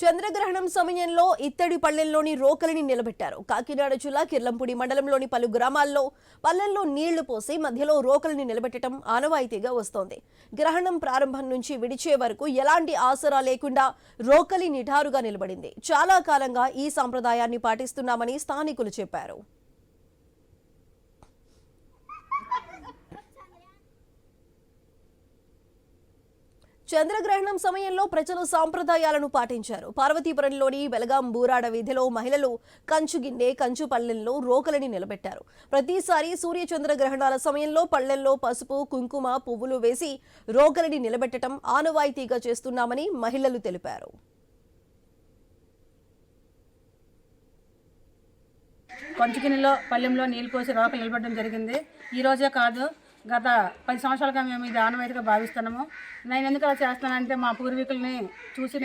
చంద్రగ్రహణం సమయంలో ఇత్తడి పల్లెల్లోని రోకలిని నిలబెట్టారు. కాకినాడ జిల్లా కిర్లంపూడి మండలంలోని పలు గ్రామాల్లో పల్లెల్లో నీళ్లు పోసి మధ్యలో రోకలిని నిలబెట్టడం ఆనవాయితీగా వస్తోంది. గ్రహణం ప్రారంభం నుంచి విడిచే వరకు ఎలాంటి ఆసరా లేకుండా రోకలి నిఠారుగా నిలబడింది. చాలా కాలంగా ఈ సాంప్రదాయాన్ని పాటిస్తున్నామని స్థానికులు చెప్పారు. చంద్రగ్రహణం సమయంలో ప్రజలు సాంప్రదాయాలను పాటించారు. పార్వతీపురంలోని వెలగాం బూరాడ వీధిలో మహిళలు కంచుగిన్నె, కంచు పల్లెల్లో రోకలిని నిలబెట్టారు. ప్రతిసారి సూర్యచంద్ర గ్రహణాల సమయంలో పల్లెల్లో పసుపు, కుంకుమ, పువ్వులు వేసి రోకలిని నిలబెట్టడం ఆనవాయితీగా చేస్తున్నామని మహిళలు తెలిపారు. కంచుగిన్నెలో పల్లెంలో నీళ్ళు పోసి రోకలు నిలబడడం జరిగింది. ఈ రోజే కాదు, గత 10 సంవత్సరాలుగా మేము ఇది ఆనవాయితీగా భావిస్తున్నాము. నేను ఎందుకు అలా చేస్తానంటే మా పూర్వీకుల్ని చూసి